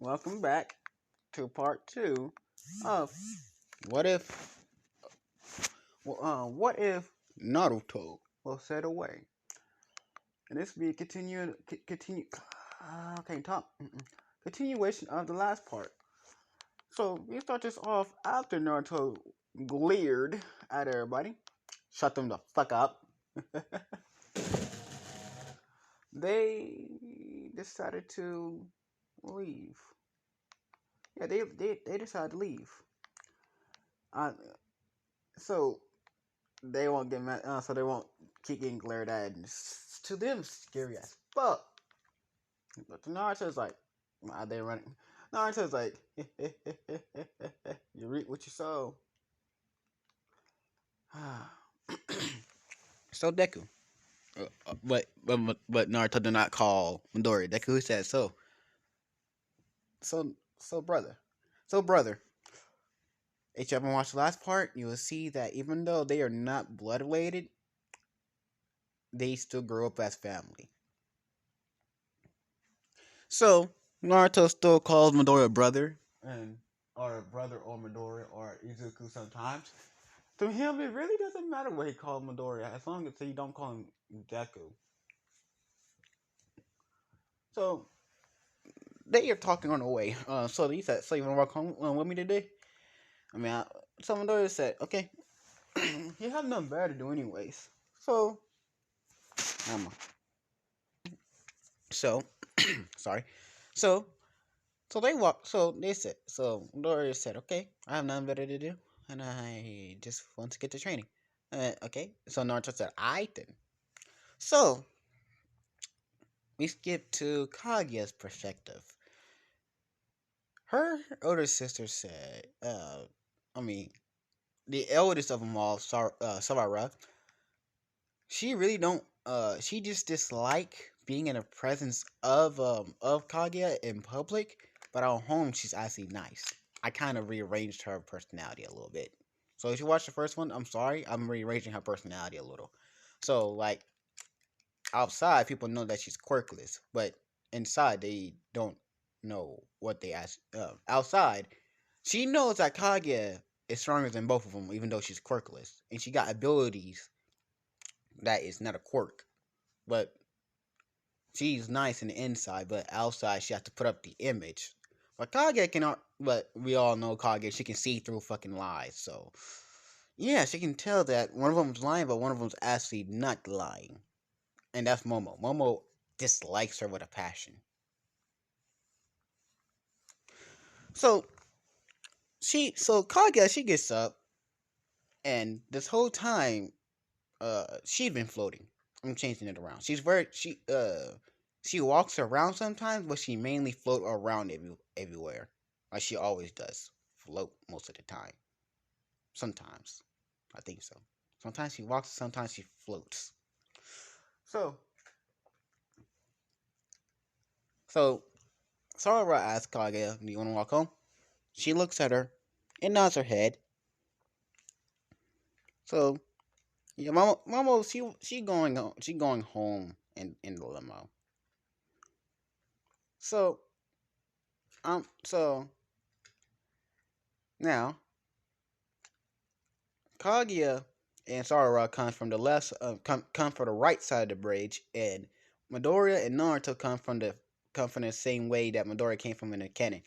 Welcome back to part two of what if what if Naruto was set away. And this will be a okay, top continuation of the last part. So we start this off after Naruto glared at everybody, shut them the fuck up. They decided to leave. Yeah, they decided to leave. Uh, so they won't get mad, so they won't keep getting glared at. And it's, to them, scary as fuck. But to Naruto's like, why are they running? Naruto's like, you reap what you sow. So Deku, but Naruto did not call Midori. Deku said so. So brother, so brother. If you haven't watched the last part, you will see that even though they are not blood related, they still grow up as family. So Naruto still calls Midori brother, and or brother or Midori or Izuku sometimes. To him, it really doesn't matter what he calls Midori as long as he don't call him Deku. So they are talking on the way. So he said, "So you want to walk home with me today?" I mean, so Midori said, "Okay." You have nothing better to do anyways. So, um, so sorry. So So they walked. So they said. So Dory said, "Okay, I have nothing better to do, and I just want to get to training." Okay. So Naruto said, "I then." So we skip to Kaguya's perspective. Her older sister said, I mean, the eldest of them all, Savara, she really don't. She just dislike being in the presence of Kaguya in public, but at home she's actually nice. I kind of rearranged her personality a little bit. So if you watch the first one, I'm sorry, I'm rearranging her personality a little. So like outside, people know that she's quirkless, but inside they don't know what they ask. Outside, she knows that Kaguya is stronger than both of them, even though she's quirkless, and she got abilities that is not a quirk. But she's nice in the inside, but outside she has to put up the image. But Kage cannot. But we all know Kage. She can see through fucking lies. So yeah, she can tell that one of them's lying, but one of them's actually not lying, and that's Momo. Momo dislikes her with a passion. So so Kage, she gets up, and this whole time, she's been floating. I'm changing it around. She walks around sometimes, but she mainly float around everywhere, like she always does. Float most of the time. Sometimes, I think so. Sometimes she walks, sometimes she floats. So, so Sora asks Kage, "Do you want to walk home?" She looks at her and nods her head. So, yeah, Mama, she going home in the limo. So, so now Kaguya and Sarara come from the left, come from the right side of the bridge, and Midoriya and Naruto come from the same way that Midoriya came from in the cannon.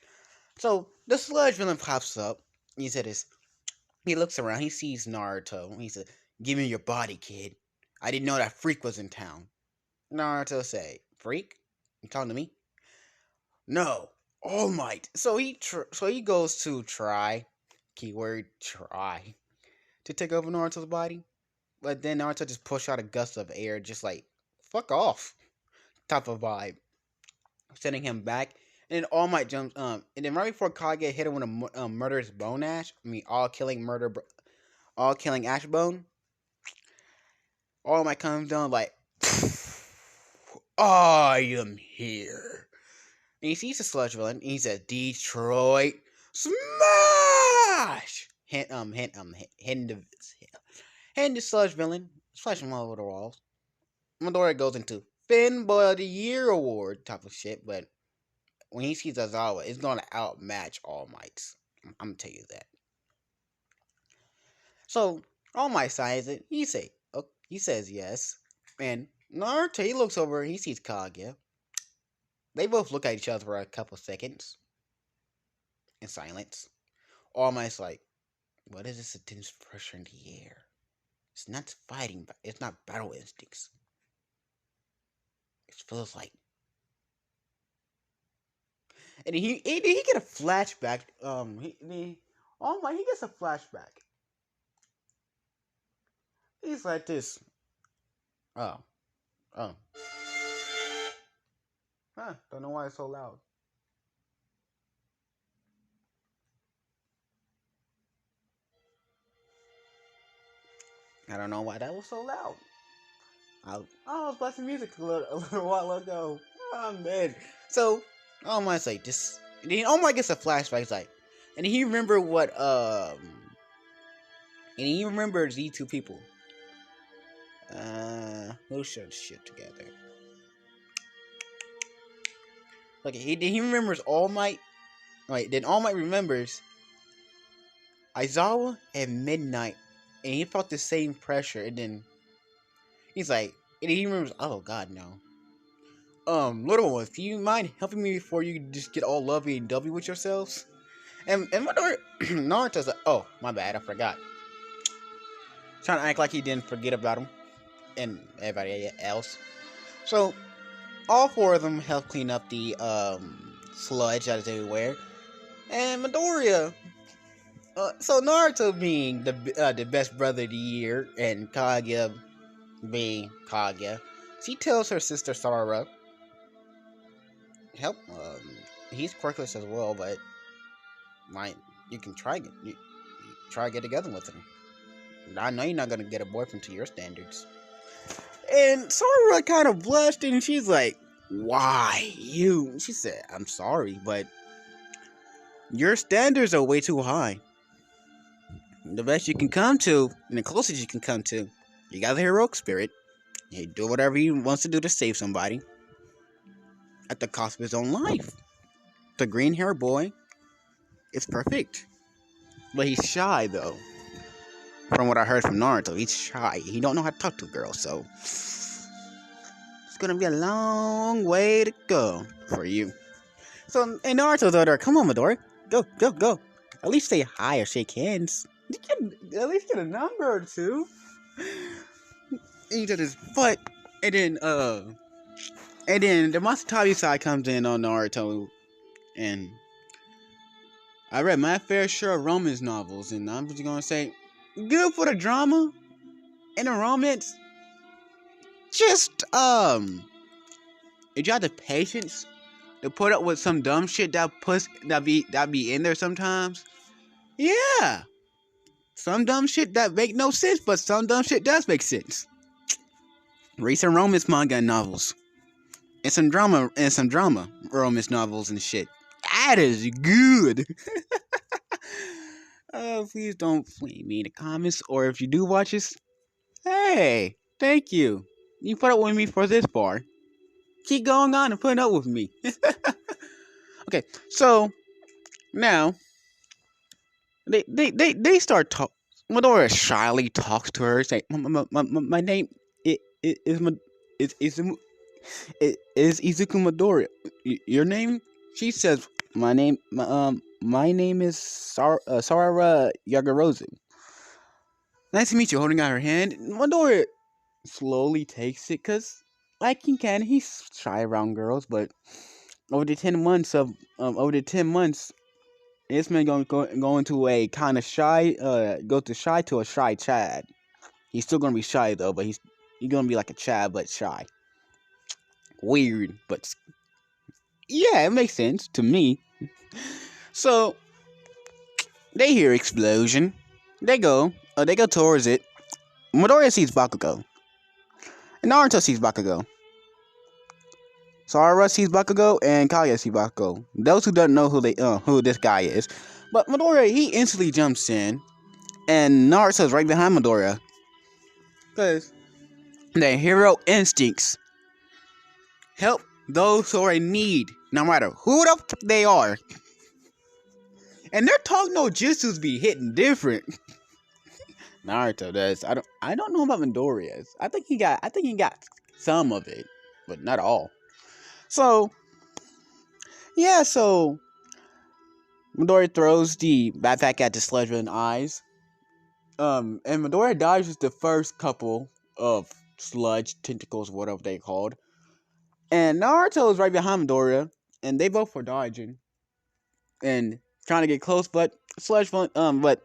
So the sludge villain pops up. He said this. He looks around. He sees Naruto. He said, "Give me your body, kid. I didn't know that freak was in town." Naruto say, "Freak? You talking to me?" "No, All Might." So he goes to try, keyword try, to take over Naruto's body. But then Naruto just pushed out a gust of air, just like, fuck off, type of vibe, sending him back. And then All Might jumps, and then right before Kage hit him with a murderous bone ash, I mean, all killing ash bone, All Might comes down like, I am here. And he sees the sludge villain, and he says, Detroit, smash! Hitting the sludge villain, slashing him all over the walls. Midoriya goes into Fanboy of the Year award type of shit, but when he sees Aizawa, it's gonna outmatch All Might's. I'm gonna tell you that. So All Might signs it. He says yes, and Naruto he looks over. He sees Kaguya. They both look at each other for a couple seconds in silence. All Might's like, "What is this intense pressure in the air? It's not fighting. It's not battle instincts. It feels like." And he get a flashback. All Might he gets a flashback. He's like this. Oh, oh, don't know why it's so loud. I don't know why that was so loud. I was blasting music a little while ago. Oh man. So All Might's like this. And then All Might gets a flashback. He's like, and he remember what and he remembers these two people. Who should shit together? Okay, he remembers All Might. Right, then All Might remembers Aizawa at midnight, and he felt the same pressure. And then he's like, and he remembers. Oh God, no. Little ones, do you mind helping me before you just get all lovey and dovey with yourselves? And my daughter, Naruto's like, oh my bad, I forgot. Trying to act like he didn't forget about him and everybody else. So all four of them help clean up the sludge that is everywhere. And Midoriya, so Naruto being the best brother of the year, and Kaguya being Kaguya, she tells her sister Sarah, help. He's quirkless as well, but you can try to get together with him. I know you're not gonna get a boyfriend to your standards. And Sarah kind of blushed, and she's like, "Why you?" She said, "I'm sorry, but your standards are way too high. The best you can come to, and the closest you can come to, you got the heroic spirit. He do whatever he wants to do to save somebody, at the cost of his own life. The green hair boy is perfect, but he's shy though. From what I heard from Naruto, he's shy. He don't know how to talk to girls, so it's gonna be a long way to go for you." So, and Naruto's over there, "Come on, Midori, go. At least say hi or shake hands. You can at least get a number or two." He did his butt, and then the Masatabi side comes in on Naruto, and I read my fair share of romance novels, and I'm just gonna say, good for the drama and the romance. Just if you have the patience to put up with some dumb shit that be in there sometimes, yeah, some dumb shit that make no sense, but some dumb shit does make sense. Read some romance manga and novels, and some drama romance novels and shit. That is good. Please don't flame me in the comments, or if you do watch this, hey, thank you. You put up with me for this far. Keep going on and putting up with me. Okay, so now they start talk. Midoriya shyly talks to her, say, My name is Izuku Midoriya. Your name?" She says, my name is Sarah Yagorozu. Nice to meet you." Holding out her hand, Midoriya slowly takes it, cause like he can, he's shy around girls, but over the 10 months, this man go into a kind of shy, go to shy to a shy Chad. He's still gonna be shy though, but he's gonna be like a Chad but shy. Weird, but yeah, it makes sense to me. So they hear explosion. They go towards it. Midoriya sees Bakugo. And Naruto sees Bakugo. Sarah sees Bakugo, and Kaguya sees Bakugo. Those who don't know who this guy is, but Midoriya, he instantly jumps in, and Naruto's right behind Midoriya, because the hero instincts help those who are in need no matter who the fuck they are. And their talk no jutsus be hitting different. Naruto does. I don't know about Midoriya's. I think he got some of it, but not all. So so Midoriya throws the backpack at the sludge in the eyes. And Midoriya dodges the first couple of sludge tentacles, whatever they called. And Naruto is right behind Midoriya, and they both were dodging and trying to get close, but but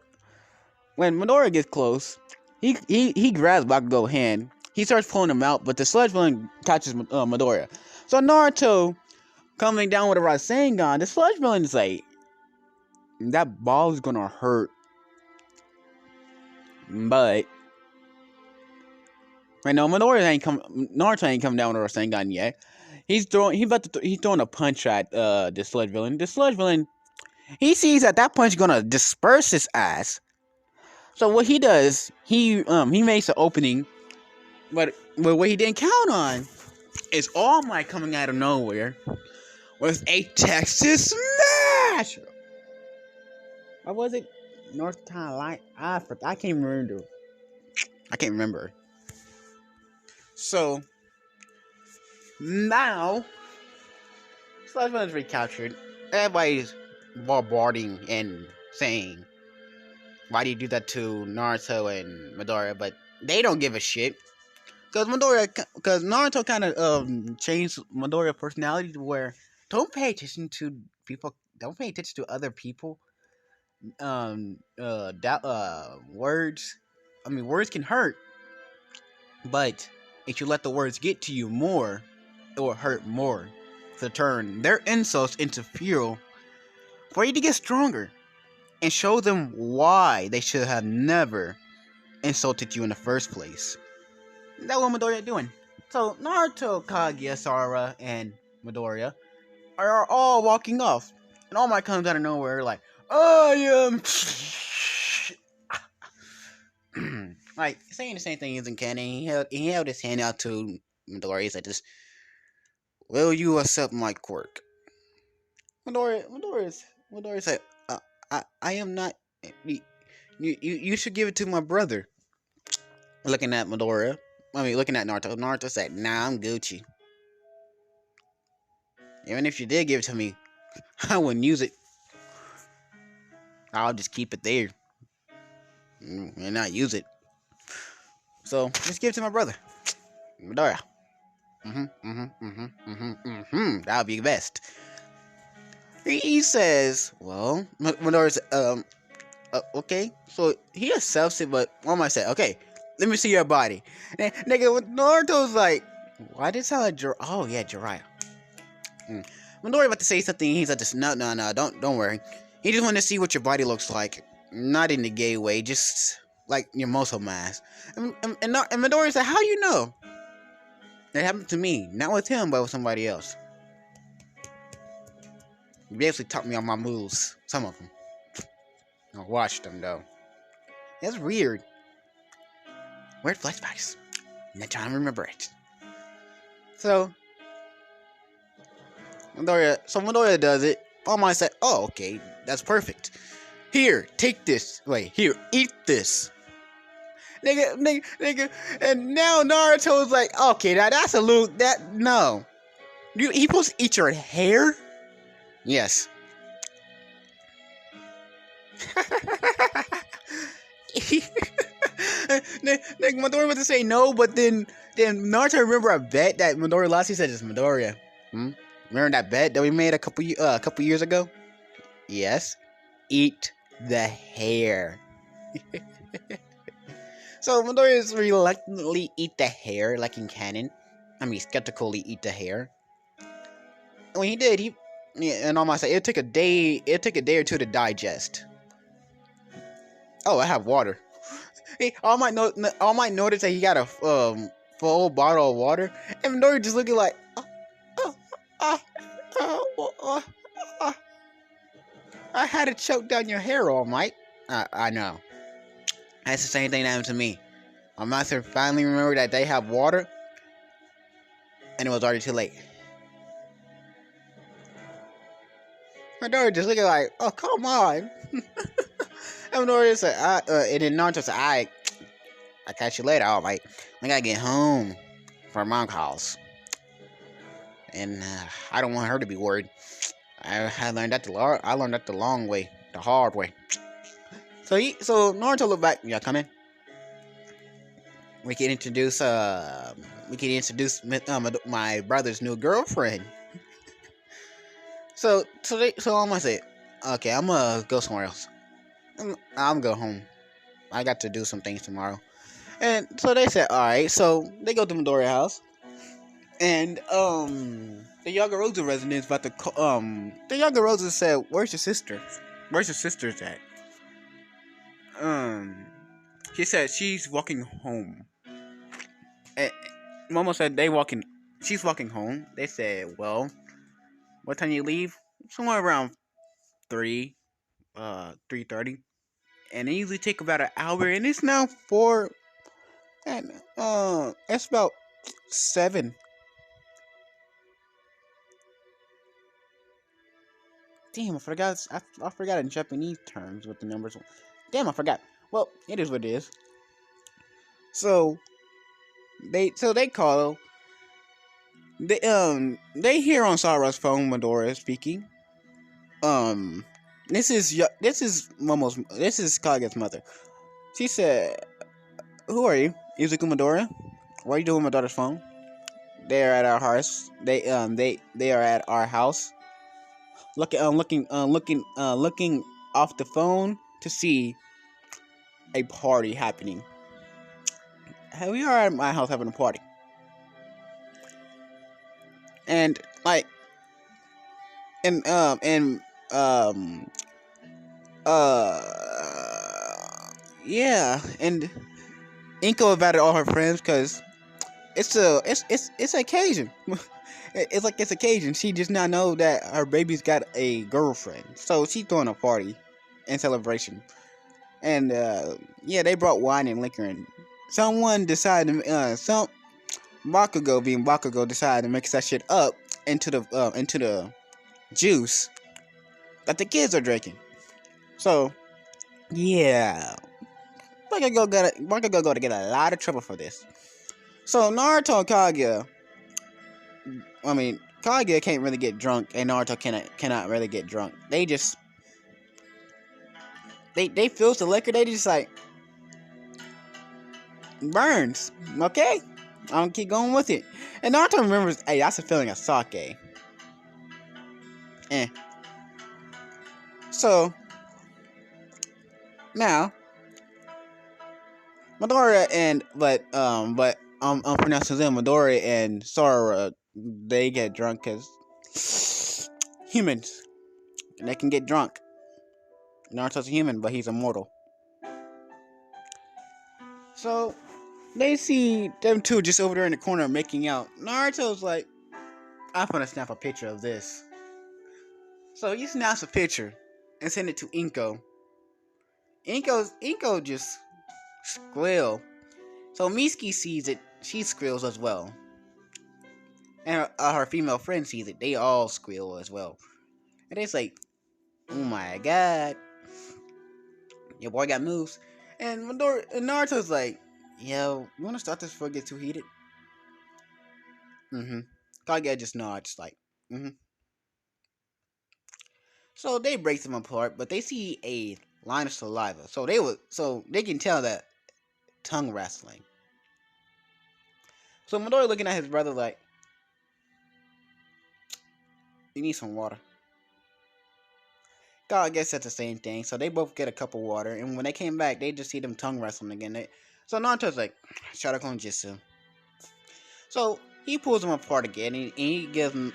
when Midoriya gets close, he grabs Bakugo's hand. He starts pulling him out, but the sludge villain catches Midoriya. So Naruto coming down with a Rasengan, the sludge villain is like, that ball is gonna hurt. But right now, Naruto ain't come down with a Rasengan yet. He's throwing a punch at the sludge villain. The sludge villain, he sees that punch is gonna disperse his ass. So what he does, he makes an opening, but what he didn't count on is All Might coming out of nowhere with a Texas Smash. What was it? North Carolina? I can't remember. I can't remember. So now, Sludge is recaptured. Everybody's bombarding and saying, "Why do you do that to Naruto and Midoriya?" But they don't give a shit. Because Naruto kind of changed Midoriya's personality to where don't pay attention to people. Don't pay attention to other people. Words. I mean, words can hurt, but if you let the words get to you more, it will hurt more. To turn their insults into fuel for you to get stronger and show them why they should have never insulted you in the first place. That's what Midoriya doing. So Naruto, Kaguya, Sakura, and Midoriya are all walking off, and All Might comes out of nowhere like, I am like saying the same thing isn't canon. He held his hand out to Midoriya. He's like, "This, will you accept my quirk?" Midoriya said, I am not. You should give it to my brother." Looking at Naruto. Naruto said, "Nah, I'm Gucci. Even if you did give it to me, I wouldn't use it. I'll just keep it there and not use it. So just give it to my brother, Midoriya. That would be the best." He says, "Well, Midoriya's okay." So he accepts it, but All Might said, "Okay, let me see your body." And nigga, Naruto's like, "Why did it sound like oh yeah, Jiraiya." Midoriya about to say something. He's like, "No, don't worry. He just wanted to see what your body looks like, not in the gay way, just like your muscle mass." And Midoriya said, "How you know?" "It happened to me, not with him, but with somebody else. He basically taught me all my moves, some of them. I watched them though. That's weird. Weird flashbacks. I'm not trying to remember it." So Midoriya does it. All Might said, "Oh, okay, that's perfect. Here, take this. Wait, here, eat this." Nigga. And now Naruto's like, "Okay, now that's a little, no. He supposed to eat your hair?" "Yes." Nigga, Midoriya was to say no, but then Naruto remember a bet that Midoriya lost. He said, "It's Midoriya. Remember that bet that we made a couple years ago?" "Yes. Eat the hair." So Midoriya reluctantly eat the hair, like in canon. I mean, skeptically eat the hair. And when he did, and All Might said it took a day. It took a day or two to digest. "Oh, I have water." Hey, All Might notice that he got a full bottle of water, and Midoriya just looking like, "I had to choke down your hair, All Might." I know. That's the same thing that happened to me. My master finally remembered that they have water, and it was already too late. Midoriya just looking like, oh come on. And Midoriya said, and then Naruto said, I catch you later. All right, I gotta get home from mom's house, and I don't want her to be worried. I learned that I learned that the long way, the hard way. So Naruto looked back. Yeah, come in. We can introduce my brother's new girlfriend. So I'm gonna say, okay, I'm gonna go somewhere else. I'm gonna go home. I got to do some things tomorrow. And so they said, all right. So they go to Midoriya house, and the Yagarosa residents about to the Yagarosa said, "Where's your sister? Where's your sister's at?" She said she's walking home. And Momo said they walking. She's walking home. They said, "Well, what time you leave?" Somewhere around 3:30. And it usually take about an hour, and it's now 4, and it's about 7. Damn, I forgot in Japanese terms what the numbers were. Damn, I forgot. Well, it is what it is. So they call. They hear on Sara's phone Midoriya speaking. Um, this is Kage's mother. She said, "Who are you, Izuku Midoriya? What are you doing with my daughter's phone?" They are at our house. They are at our house. Looking off the phone to see a party happening. We are at my house having a party, and like, and um, yeah, and Inko invited all her friends because it's an occasion. It's like it's occasion. She just now know that her baby's got a girlfriend, so she's throwing a party in celebration. And yeah, they brought wine and liquor, and someone decided, some Bakugo decided to mix that shit up into the juice that the kids are drinking. So yeah, Bakugo got to get a lot of trouble for this. So Naruto and Kaguya, Kaguya can't really get drunk, and Naruto cannot really get drunk. They feel the liquor. They just like burns. Okay, I'm gonna keep going with it. And Naruto remembers, hey, that's a feeling of sake. Eh. So now Midoriya and I'm pronouncing them Midoriya and Sora, they get drunk because humans, they can get drunk. Naruto's a human, but he's immortal. So they see them two just over there in the corner making out. Naruto's like, I'm gonna snap a picture of this. So he snaps a picture and send it to Inko. Inko just squeal. So Mitsuki sees it, she squeals as well. And her female friend sees it, they all squeal as well. And it's like, oh my god, your boy got moves. And Naruto's like, yo, you wanna start this before it gets too heated? Mm-hmm. Kaguya just nods like, mm-hmm. So they break them apart, but they see a line of saliva. So they can tell that tongue wrestling. So Midori looking at his brother like, you need some water. Kaguya said the same thing. So they both get a cup of water, and when they came back, they just see them tongue wrestling again. So Naruto's like, Shadow Jitsu. So he pulls them apart again, and he gives them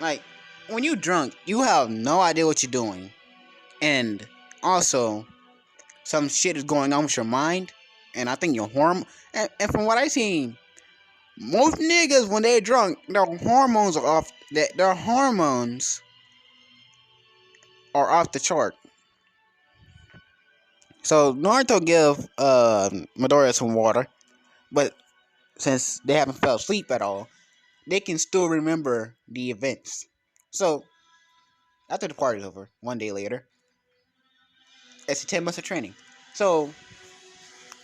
like, when you drunk, you have no idea what you're doing, and also some shit is going on with your mind, and I think your hormone. And from what I seen, most niggas when they're drunk, their hormones are off. Their hormones are off the chart. So Naruto give Midoriya some water, but since they haven't fell asleep at all, they can still remember the events. So after the party's over, 1 day later, it's 10 months of training. So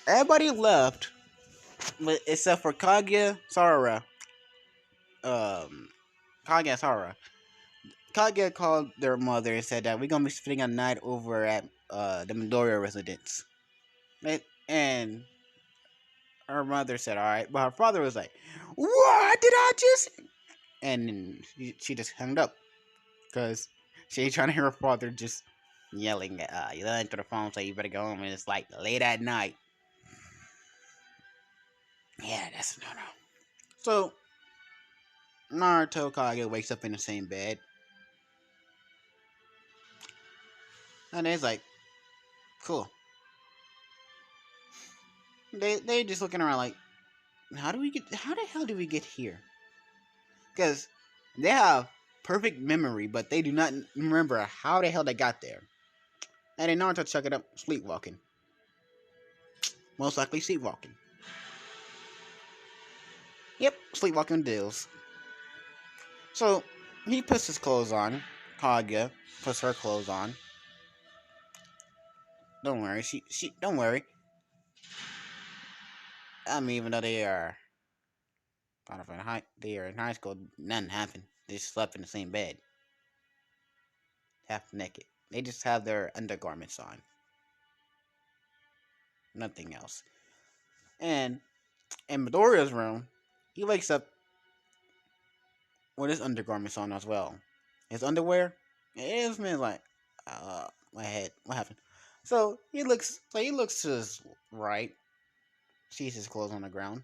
everybody left, but except for Kaguya, Sarara. Um, Kaguya and Sarara. Kaguya called their mother and said that we're gonna be spending a night over at the Midoriya residence. And her mother said, "All right," but her father was like, "What did I just?" And she just hung up because she ain't trying to hear her father just yelling, yelling through the phone, say you better go home, and it's like late at night. Yeah, that's no no. So Naruto Kage wakes up in the same bed, and it's like, cool. They just looking around like, how the hell did we get here? Because they have perfect memory, but they do not remember how the hell they got there. And then Naruto check it up, sleepwalking. Most likely sleepwalking. Yep, sleepwalking deals. So he puts his clothes on. Kaguya puts her clothes on. Don't worry, she don't worry. I mean, even though they are kind of in high school, nothing happened. They just slept in the same bed, half naked. They just have their undergarments on, nothing else. And in Midoriya's room, he wakes up with his undergarments on as well. His underwear. And this man's like, my head, what happened? So he looks to his right, sees his clothes on the ground.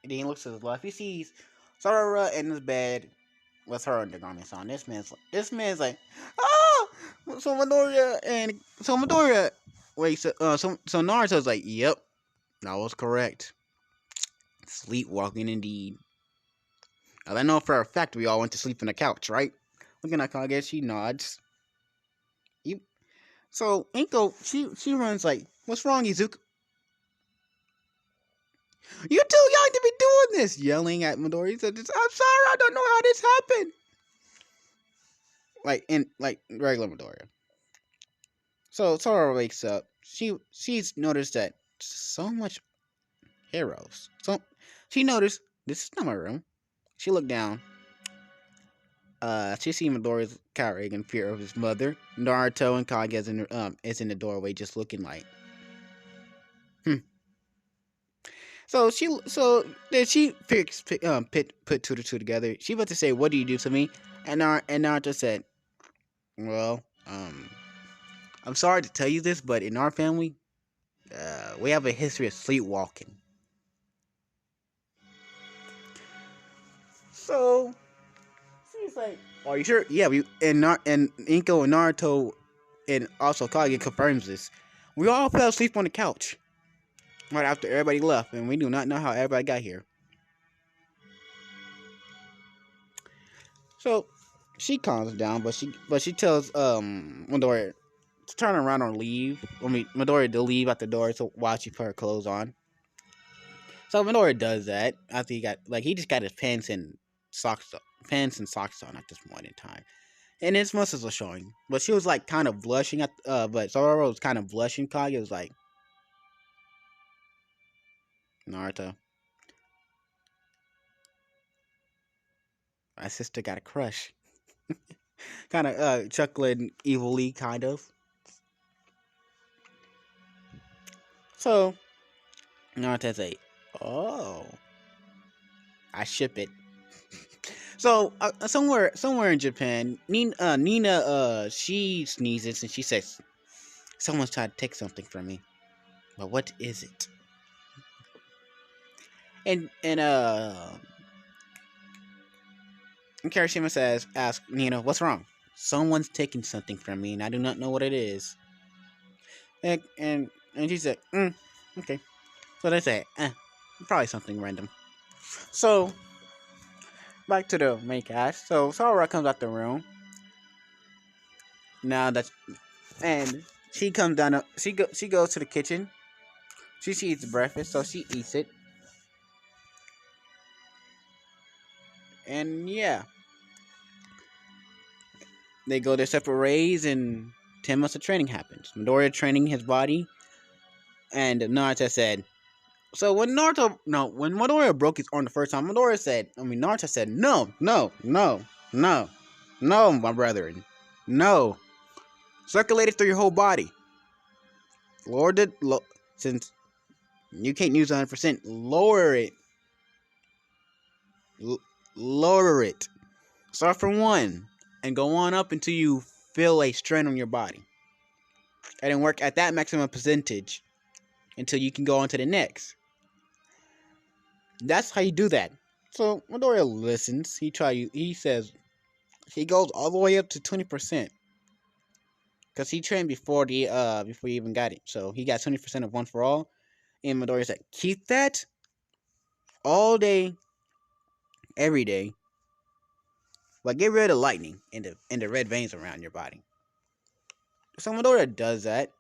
And then he looks to his left. He sees Sarara in his bed with her undergarments on. This man's like, ah! So Midoriya wakes up. So Naruto's like, yep, that was correct. Sleepwalking indeed. I know for a fact we all went to sleep on the couch, right? Looking at Kage, she nods. You. So Inko, she runs like, what's wrong, Izuku? You too young to be doing this! Yelling at Midori. He said, I'm sorry, I don't know how this happened. Like regular Midoriya. So Sora wakes up. She's noticed that so much heroes. So she noticed this is not my room. She looked down. She seen Midoriya's cowering in fear of his mother. Naruto and Kage is in the doorway, just looking like, hmm. So then she put two to two together. She about to say, "What do you do to me?" And Naruto said, "Well, I'm sorry to tell you this, but in our family, we have a history of sleepwalking." So she's like, "Are you sure?" Yeah, and Inko and Naruto and also Kage confirms this. We all fell asleep on the couch right after everybody left, and we do not know how everybody got here. So she calms down, but she tells Midoriya to turn around or leave. I mean Midoriya to leave out the door so while she put her clothes on. So Midoriya does that after he just got his pants and socks on at this point in time. And his muscles were showing. But she was like kind of blushing but Zoro was kind of blushing. Kage was like, Naruto, my sister got a crush. Kind of chuckling evilly, kind of. So Naruto's like, oh, I ship it. So somewhere in Japan, Nina she sneezes and she says, "Someone's trying to take something from me, but what is it?" And Kirishima "Ask Nina, what's wrong?" "Someone's taking something from me, and I do not know what it is." And she said, "Okay." So they say, probably something random. So back to the main cast. So Sora comes out the room. Now that and she comes down. She goes to the kitchen. She eats breakfast, so she eats it. And yeah. They go their separate ways, and 10 months of training happens. Midoriya training his body, and Naruto said, so when Midoriya broke his arm the first time, Naruto said, no, no, no, no, no, my brethren, no. Circulate it through your whole body. Since you can't use 100%, lower it. Lower it. Start from 1 and go on up until you feel a strain on your body. And then work at that maximum percentage until you can go on to the next. That's how you do that. So Midoriya listens. He says he goes all the way up to 20%. Because he trained before he even got it. So he got 20% of One for All. And Midoriya said, keep that all day, every day. Like, get rid of lightning and the red veins around your body. So Midoriya does that.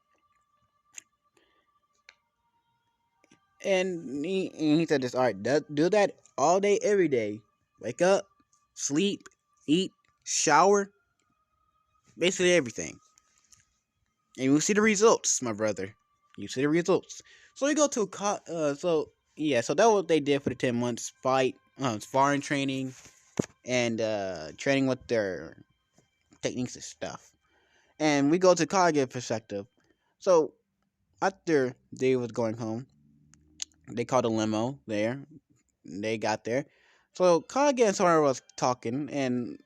And he said this, alright, do that all day, every day. Wake up, sleep, eat, shower. Basically everything. And you'll see the results, my brother. You see the results. So we go to so that's what they did for the 10 months fight, sparring training, and training with their techniques and stuff. And we go to Kage perspective. So after they was going home, they called a limo there. They got there. So Kage and Sora was talking, and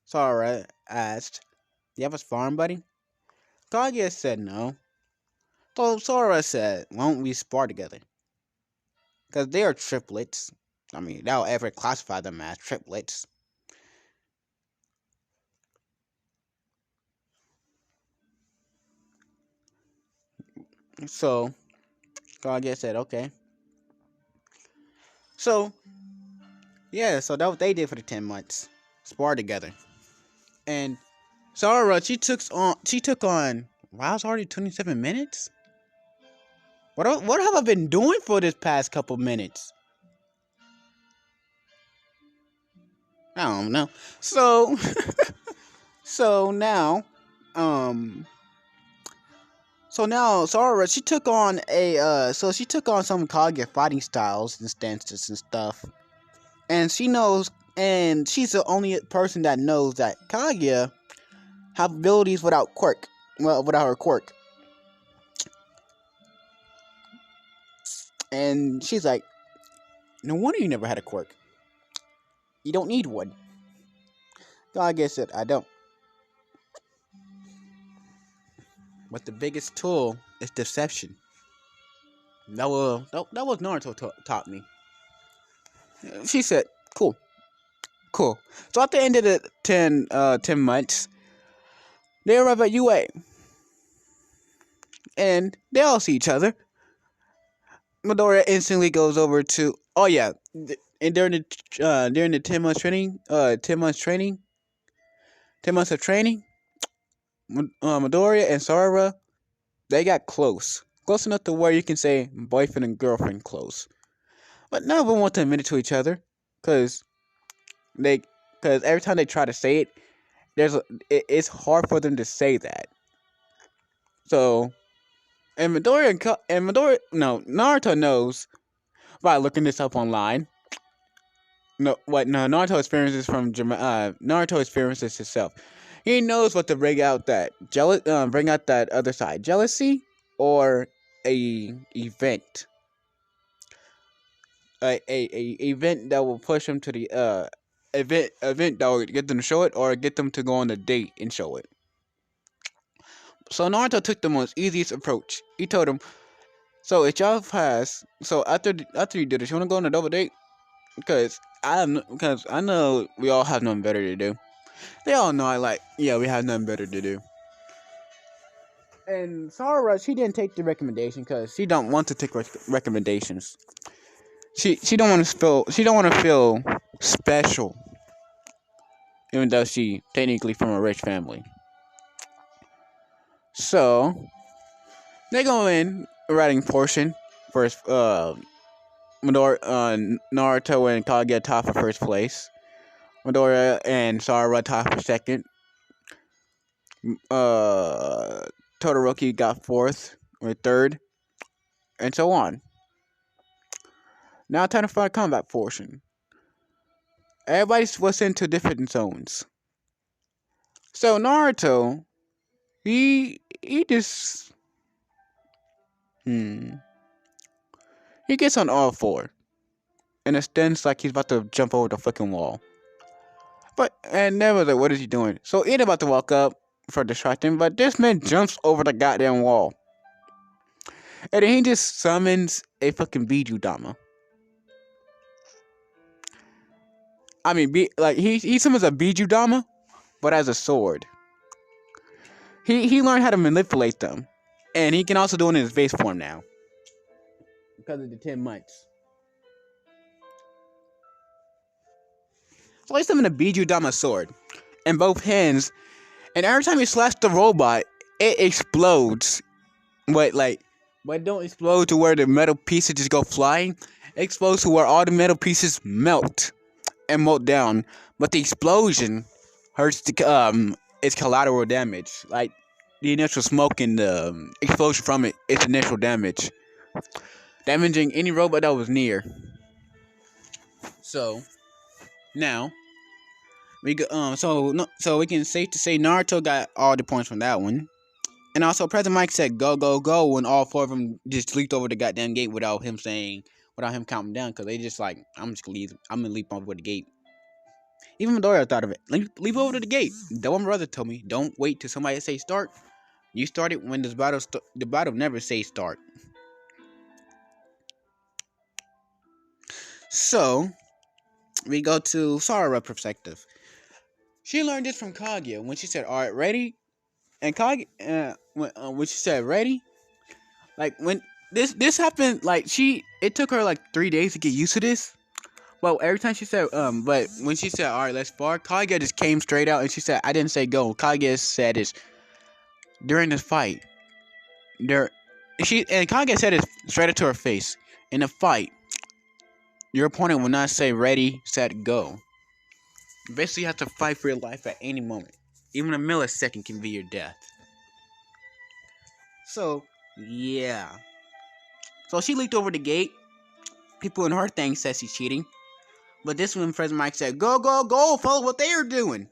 Sora asked, "You have a sparring buddy?" Kage said no. So Sora said, "Why don't we spar together?" Because they are triplets. I mean, that'll ever classify them as triplets. So Kage said, "Okay." So yeah, so that's what they did for the 10 months. Spar together. And Sora, she took on wow, it's already 27 minutes? What have I been doing for this past couple minutes? I don't know. So so now Sora, she took on some Kage fighting styles and stances and stuff. And she's the only person that knows that Kage have abilities without quirk. Well, without her quirk. And she's like, no wonder you never had a quirk. You don't need one. Kage said, I don't. But the biggest tool is deception. That was Naruto taught me. She said, cool. So at the end of the 10 months, they arrive at UA. And they all see each other. Midoriya instantly goes over to, oh yeah, and during the 10 months training, 10 months of training, Midoriya and Sora, they got close enough to where you can say boyfriend and girlfriend close. But none of them want to admit it to each other, because every time they try to say it, it's hard for them to say that. So, Naruto knows by looking this up online. Naruto experiences Naruto experiences himself. He knows what to bring out that other side, jealousy or a event. A event that will push him to the event that will get them to show it, or get them to go on a date and show it. So Naruto took the most easiest approach. He told him, "So if y'all pass, so after you do this, you wanna go on a double date? Because I know we all have nothing better to do. They all know we have nothing better to do." And Sora, she didn't take the recommendation because she don't want to take recommendations. She don't want to feel special, even though she technically from a rich family. So they go in writing portion first. Naruto and Kage top for first place. Midoriya and Sarah tied for second. Uh, Todoroki got fourth or third, and so on. Now time to find combat portion. Everybody's was into different zones. So Naruto, he just he gets on all four and it stands like he's about to jump over the fucking wall. But and never like, what is he doing? So Ian about to walk up for distracting, but this man jumps over the goddamn wall. And then he just summons a fucking Biju Dama. I mean, he summons a Biju Dama, but as a sword. He learned how to manipulate them, and he can also do it in his base form now because of the 10 months. So I summon a Biju Dama sword in both hands, and every time he slashes the robot, it explodes. But don't explode to where the metal pieces just go flying. It explodes to where all the metal pieces melt and melt down. But the explosion hurts its collateral damage. Like the initial smoke and the explosion from it, its initial damage, damaging any robot that was near. So now we go. So we can safe to say Naruto got all the points from that one. And also, President Mike said "go, go, go" when all four of them just leaped over the goddamn gate without him counting down, because they just like, I'm gonna leap over the gate. Even Midoriya thought of it. Leap over to the gate. That one brother told me, don't wait till somebody say start. You start it when the battle never says start. So we go to Sarah perspective. She learned this from Kaguya when she said, "All right, ready?" And Kaguya, when she said ready, like when this happened, like it took her like 3 days to get used to this. Well, every time she said but when she said, "All right, let's spar," Kaguya just came straight out and she said, "I didn't say go." Kaguya said this during this fight. Kaguya said it straight into her face. In a fight, your opponent will not say ready, set, go. You basically have to fight for your life at any moment. Even a millisecond can be your death. So, yeah. So she leaped over the gate. People in her thing says she's cheating. But this one, President Mike said, "Go, go, go, follow what they are doing."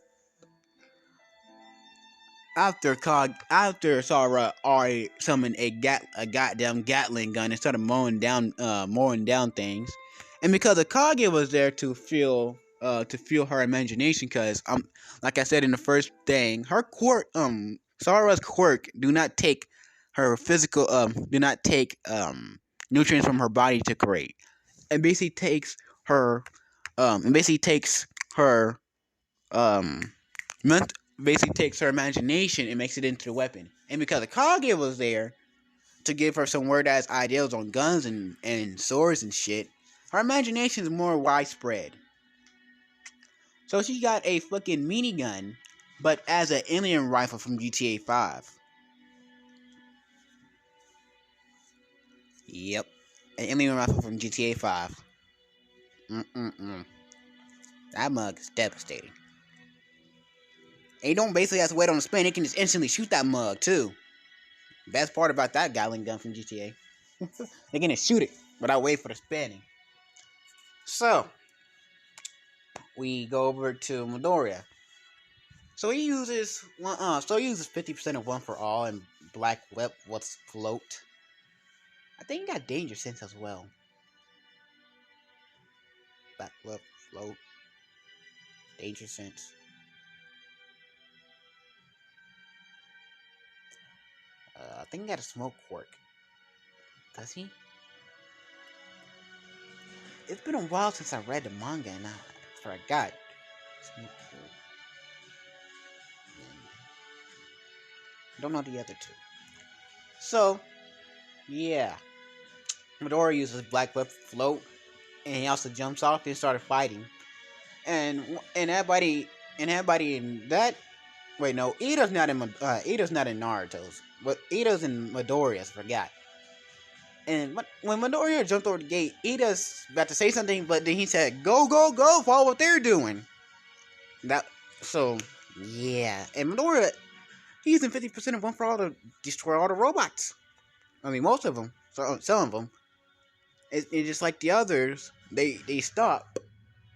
After Sarah already summoned a goddamn Gatling gun and started mowing down things, and because Akage was there to feel her imagination, because like I said in the first thing, her quirk Sarah's quirk do not take her physical nutrients from her body to create. It basically takes her um basically takes her imagination and makes it into a weapon. And because Akage was there to give her some weird ass ideas on guns and swords and shit, her imagination is more widespread. So she got a fucking minigun, but as an alien rifle from GTA 5. Yep, an alien rifle from GTA 5. That mug is devastating. And you don't basically have to wait on the spin, it can just instantly shoot that mug too. Best part about that Gatling gun from GTA. They're gonna shoot it without waiting for the spinning. So we go over to Midoriya. So he uses 50% of one for all and Black Whip, what's float. I think he got Danger Sense as well. Black Whip, float, Danger Sense. I think he got a smoke quirk. Does he? It's been a while since I read the manga and I forgot. Smoke quirk. Don't know the other two. So, yeah. Midoriya uses Black Whip float, and he also jumps off and started fighting. And everybody in that. Wait, no, Ito's not in Naruto's, but Ito's in Midoriya's. Forgot. And when Midoriya jumped over the gate, Ito's about to say something, but then he said, "Go, go, go! Follow what they're doing." That so yeah, and Midoriya he's using 50% of one for all to destroy all the robots. I mean, most of them. So some of them. It's just like the others. They stop.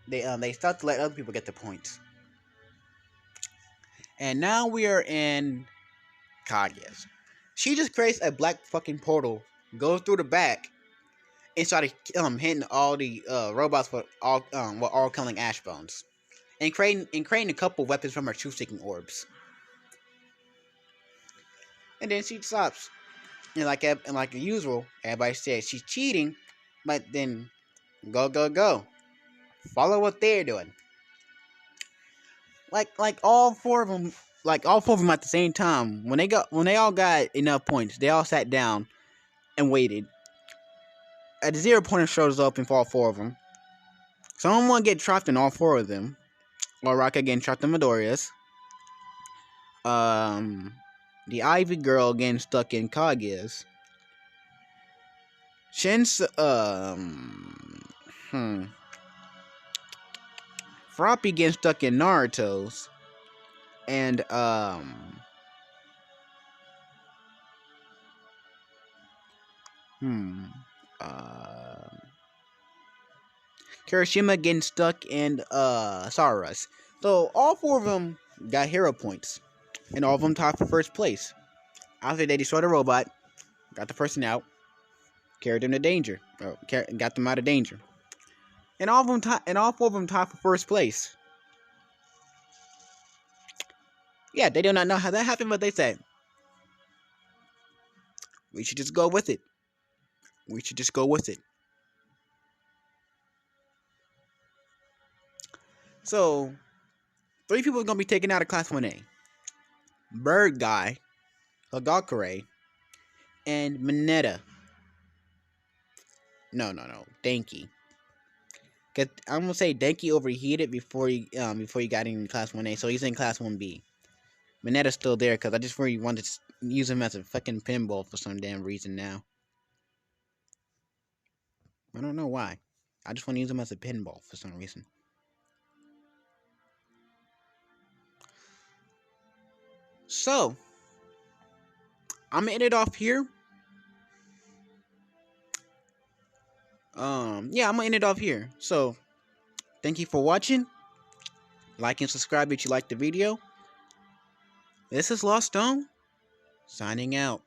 They stop to let other people get the points. And now we are in Kaguya's. She just creates a black fucking portal, goes through the back, and started hitting all the robots with all killing ash bones, and creating a couple weapons from her truth seeking orbs. And then she stops. And like usual, everybody says she's cheating, but then go. Follow what they're doing. Like all four of them at the same time. When they all got enough points, they all sat down and waited. At the 0 pointer shows up for all four of them. Someone get trapped in all four of them. Or Rocket getting trapped in Midoriya's. The Ivy girl getting stuck in Kaguya's. Shin's Froppy getting stuck in Naruto's. And Kirishima getting stuck in Sarah's. So all four of them got hero points. And all of them tied for first place. After they destroyed a robot, got the person out, carried them to danger. Or got them out of danger. And all four of them tied for first place. Yeah, they do not know how that happened, but they said we should just go with it. We should just go with it. So, 3 people are gonna be taken out of Class 1A. Bird Guy, Hagakure, and Mineta. No, Denki. Cause I'm gonna say Denki overheated before he got in Class 1A, so he's in Class 1B. Mineta's still there because I just really wanted to use him as a fucking pinball for some damn reason now. I don't know why. I just want to use him as a pinball for some reason. So, I'm gonna end it off here. Yeah, I'm gonna end it off here. So, thank you for watching. Like and subscribe if you liked the video. This is Lost Stone, signing out.